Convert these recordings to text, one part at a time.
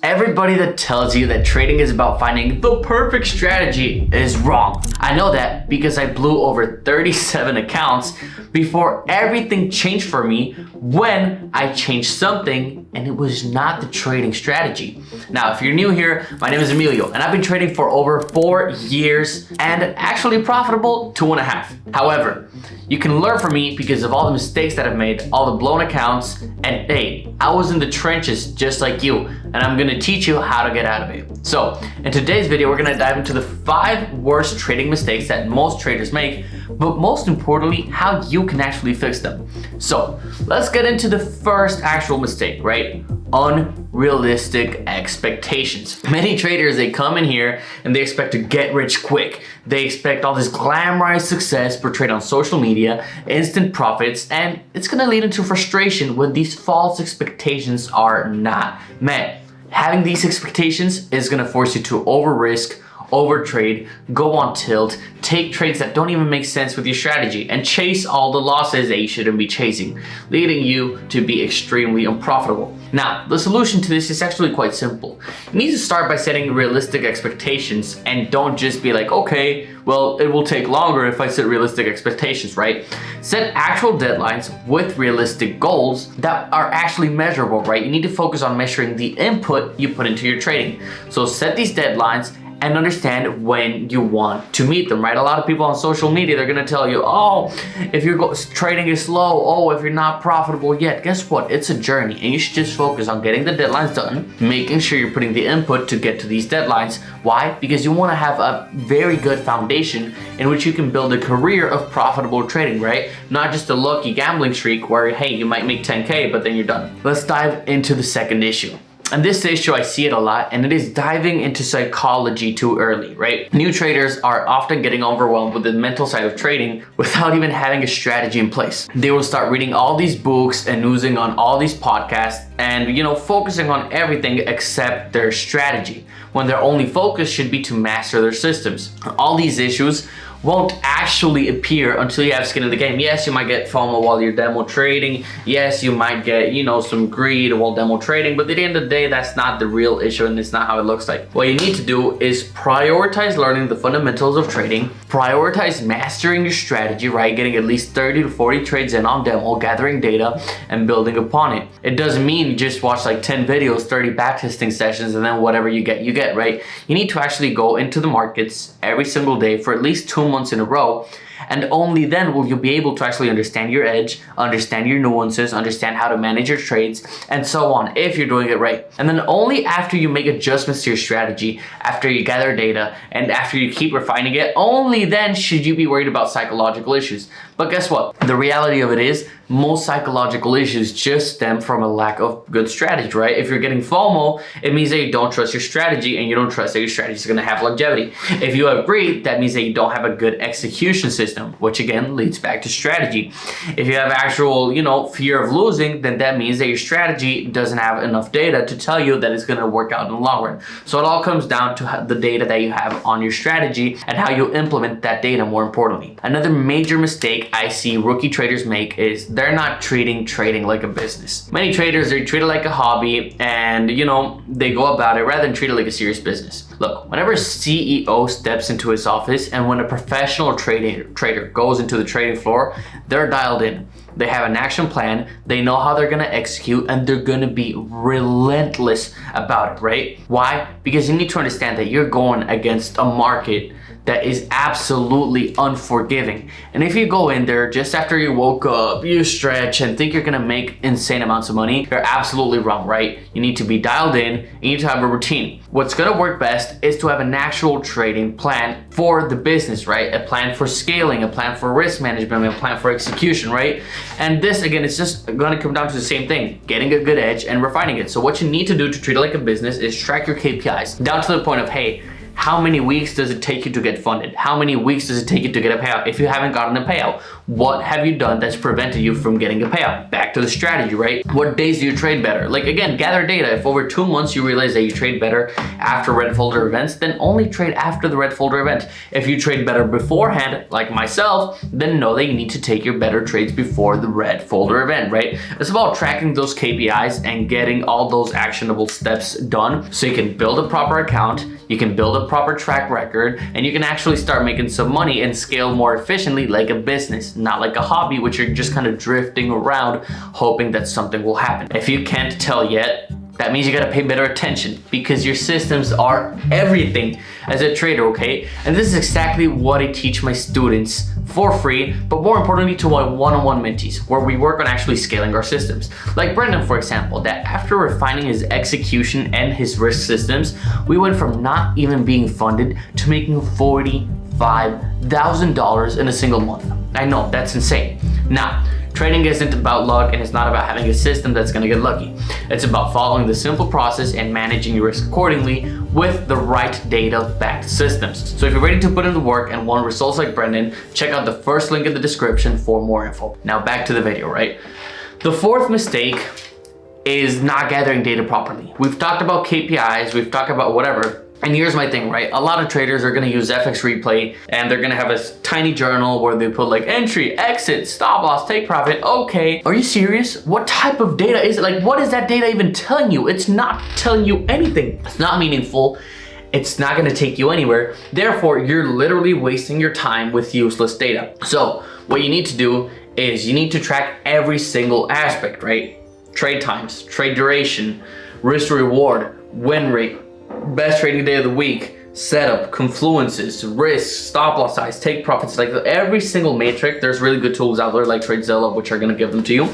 Everybody that tells you that trading is about finding the perfect strategy is wrong. I know that because I blew over 37 accounts before everything changed for me when I changed something and it was not the trading strategy. Now, if you're new here, my name is Emilio and I've been trading for over 4 years and actually profitable 2.5. However, you can learn from me because of all the mistakes that I've made, all the blown accounts, and hey, I was in the trenches just like you, and I'm gonna teach you how to get out of it. So, in today's video, we're gonna dive into the 5 worst trading mistakes that most traders make, but most importantly, how you can actually fix them. So, let's get into the first actual mistake, right? Unrealistic expectations. Many traders, they come in here and they expect to get rich quick. They expect all this glamorized success portrayed on social media, instant profits, and it's gonna lead into frustration when these false expectations are not met. Having these expectations is gonna force you to over-risk, overtrade, go on tilt, take trades that don't even make sense with your strategy, and chase all the losses that you shouldn't be chasing, leading you to be extremely unprofitable. Now, the solution to this is actually quite simple. You need to start by setting realistic expectations and don't just be like, okay, well, it will take longer if I set realistic expectations, right? Set actual deadlines with realistic goals that are actually measurable, right? You need to focus on measuring the input you put into your trading. So set these deadlines and understand when you want to meet them, right? A lot of people on social media, they're gonna tell you, oh, if your trading is slow, oh, if you're not profitable yet. Guess what? It's a journey, and you should just focus on getting the deadlines done, making sure you're putting the input to get to these deadlines. Why? Because you wanna have a very good foundation in which you can build a career of profitable trading, right? Not just a lucky gambling streak where, hey, you might make 10K, but then you're done. Let's dive into the second issue. And this issue, I see it a lot, and it is diving into psychology too early, right? New traders are often getting overwhelmed with the mental side of trading without even having a strategy in place. They will start reading all these books and oozing on all these podcasts and, focusing on everything except their strategy, when their only focus should be to master their systems. All these issues won't actually appear until you have skin in the game. Yes, you might get FOMO while you're demo trading. Yes, you might get, some greed while demo trading, but at the end of the day, that's not the real issue and it's not how it looks like. What you need to do is prioritize learning the fundamentals of trading, prioritize mastering your strategy, right? Getting at least 30 to 40 trades in on demo, gathering data and building upon it. It doesn't mean you just watch like 10 videos, 30 backtesting sessions, and then whatever you get, right? You need to actually go into the markets every single day for at least 2 months in a row, and only then will you be able to actually understand your edge, understand your nuances, understand how to manage your trades, and so on, if you're doing it right. And then only after you make adjustments to your strategy, after you gather data, and after you keep refining it, only then should you be worried about psychological issues. But guess what? The reality of it is, most psychological issues just stem from a lack of good strategy, right? If you're getting FOMO, it means that you don't trust your strategy and you don't trust that your strategy is going to have longevity. If you have greed, that means that you don't have a good execution system, which again leads back to strategy. If you have actual, fear of losing, then that means that your strategy doesn't have enough data to tell you that it's going to work out in the long run. So it all comes down to the data that you have on your strategy and how you implement that data, more importantly. Another major mistake I see rookie traders make is they're not treating trading like a business. Many traders, they treat it like a hobby and, they go about it rather than treat it like a serious business. Look, whenever a CEO steps into his office and when a professional trader goes into the trading floor, they're dialed in. They have an action plan, they know how they're gonna execute, and they're gonna be relentless about it, right? Why? Because you need to understand that you're going against a market that is absolutely unforgiving. And if you go in there just after you woke up, you stretch and think you're gonna make insane amounts of money, you're absolutely wrong, right? You need to be dialed in, you need to have a routine. What's gonna work best is to have an actual trading plan for the business, right? A plan for scaling, a plan for risk management, a plan for execution, right? And this, again, it's just gonna come down to the same thing, getting a good edge and refining it. So what you need to do to treat it like a business is track your KPIs down to the point of, hey, How many weeks does it take you to get funded? How many weeks does it take you to get a payout? If you haven't gotten a payout, what have you done that's prevented you from getting a payout? Back to the strategy, right? What days do you trade better? Like again, gather data. If over 2 months you realize that you trade better after red folder events, then only trade after the red folder event. If you trade better beforehand, like myself, then know that you need to take your better trades before the red folder event, right? It's about tracking those KPIs and getting all those actionable steps done so you can build a proper account, you can build a proper track record, and you can actually start making some money and scale more efficiently like a business, not like a hobby, which you're just kind of drifting around hoping that something will happen. If you can't tell yet, that means you gotta pay better attention because your systems are everything as a trader, okay? And this is exactly what I teach my students for free, but more importantly to my one-on-one mentees, where we work on actually scaling our systems. Like Brendan, for example, that after refining his execution and his risk systems, we went from not even being funded to making $45,000 in a single month. I know, that's insane. Now, trading isn't about luck and it's not about having a system that's gonna get lucky. It's about following the simple process and managing your risk accordingly with the right data-backed systems. So if you're ready to put in the work and want results like Brendan, check out the first link in the description for more info. Now back to the video, right? The fourth mistake is not gathering data properly. We've talked about KPIs, we've talked about whatever. And here's my thing, right? A lot of traders are gonna use FX replay and they're gonna have a tiny journal where they put like entry, exit, stop loss, take profit. Okay, are you serious? What type of data is it? Like, what is that data even telling you? It's not telling you anything. It's not meaningful. It's not gonna take you anywhere. Therefore, you're literally wasting your time with useless data. So what you need to do is you need to track every single aspect, right? Trade times, trade duration, risk to reward, win rate, best trading day of the week, setup, confluences, risks, stop loss size, take profits, like every single metric. There's really good tools out there like TradeZilla, which are gonna give them to you.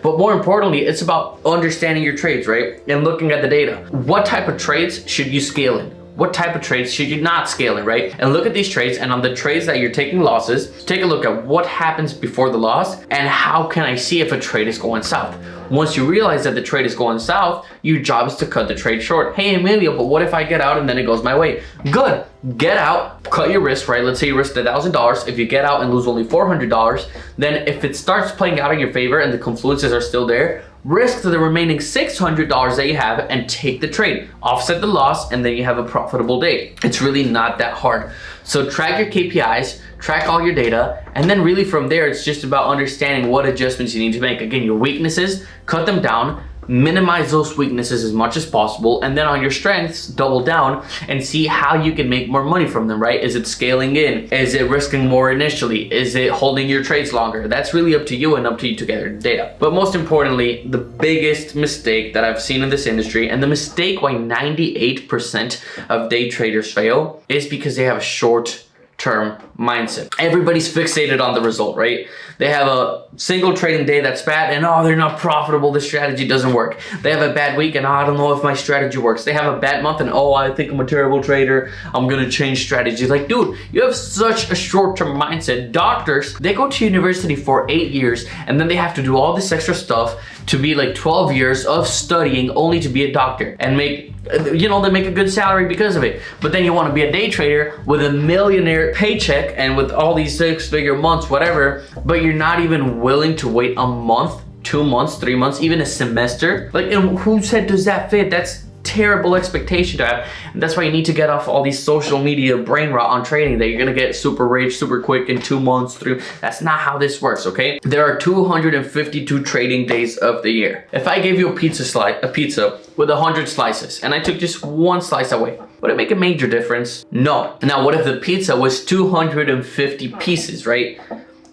But more importantly, it's about understanding your trades, right? And looking at the data. What type of trades should you scale in? What type of trades should you not scale in, right? And look at these trades, and on the trades that you're taking losses, take a look at what happens before the loss and how can I see if a trade is going south. Once you realize that the trade is going south, your job is to cut the trade short. Hey Emilio, but what if I get out and then it goes my way? Good, get out, cut your risk, right? Let's say you risked $1,000. If you get out and lose only $400, then if it starts playing out in your favor and the confluences are still there, risk the remaining $600 that you have and take the trade, offset the loss, and then you have a profitable day. It's really not that hard. So track your KPIs, track all your data, and then really from there, it's just about understanding what adjustments you need to make. Again, your weaknesses, cut them down, minimize those weaknesses as much as possible, and then on your strengths, double down and see how you can make more money from them, right? Is it scaling in? Is it risking more initially? Is it holding your trades longer? That's really up to you and up to you to gather the data. But most importantly, the biggest mistake that I've seen in this industry, and the mistake why 98% of day traders fail, is because they have a short-term mindset. Everybody's fixated on the result, right? They have a single trading day that's bad and oh, they're not profitable, this strategy doesn't work. They have a bad week and oh, I don't know if my strategy works. They have a bad month and oh, I think I'm a terrible trader, I'm gonna change strategy. Like, dude, you have such a short-term mindset. Doctors, they go to university for 8 years and then they have to do all this extra stuff to be like 12 years of studying only to be a doctor and make, you know, they make a good salary because of it. But then you want to be a day trader with a millionaire paycheck and with all these 6-figure months, whatever, but you're not even willing to wait a month, 2 months, 3 months, even a semester. Like, and who said does that fit? That's terrible expectation to have. And that's why you need to get off all these social media brain rot on trading that you're gonna get super rich super quick in 2 months, 3. That's not how this works, okay? There are 252 trading days of the year. If I gave you a pizza with 100 slices and I took just 1 slice away, would it make a major difference? No. Now, what if the pizza was 250 pieces, right?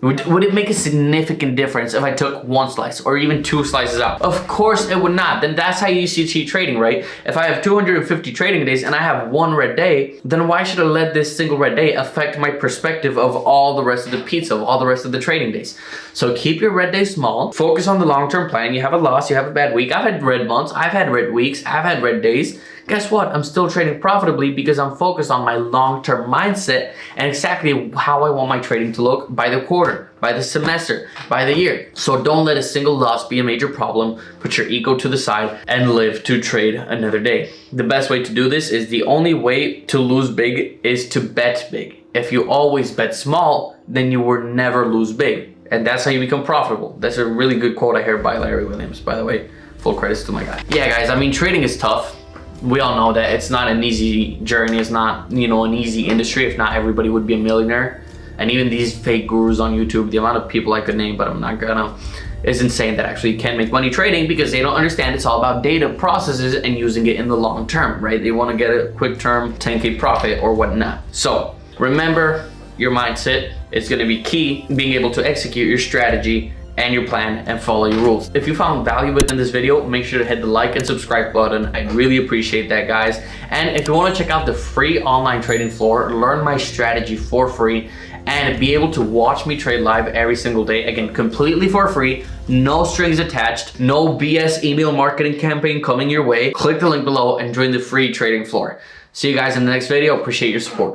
Would it make a significant difference if I took 1 slice or even 2 slices out? Of course it would not. Then that's how you see trading, right? If I have 250 trading days and I have 1 red day, then why should I let this single red day affect my perspective of all the rest of the pizza, of all the rest of the trading days? So keep your red day small, focus on the long-term plan. You have a loss, you have a bad week. I've had red months, I've had red weeks, I've had red days. Guess what? I'm still trading profitably because I'm focused on my long-term mindset and exactly how I want my trading to look by the quarter. quarter, by the semester, by the year. So don't let a single loss be a major problem. Put your ego to the side and live to trade another day. The best way to do this is the only way to lose big is to bet big. If you always bet small, then you will never lose big. And that's how you become profitable. That's a really good quote I heard by Larry Williams, by the way. Full credits to my guy. Yeah, guys, I mean, trading is tough. We all know that it's not an easy journey. It's not, you know, an easy industry. If not, everybody would be a millionaire. And even these fake gurus on YouTube, the amount of people I could name, but I'm not gonna, is insane that actually can make money trading because they don't understand it's all about data processes and using it in the long term, right? They want to get a quick term 10K profit or whatnot. So remember, your mindset is going to be key, being able to execute your strategy and your plan and follow your rules. If you found value within this video, make sure to hit the like and subscribe button. I'd really appreciate that, guys. And if you want to check out the free online trading floor, learn my strategy for free, and be able to watch me trade live every single day, again, completely for free, no strings attached, no BS email marketing campaign coming your way, click the link below and join the free trading floor. See you guys in the next video. Appreciate your support.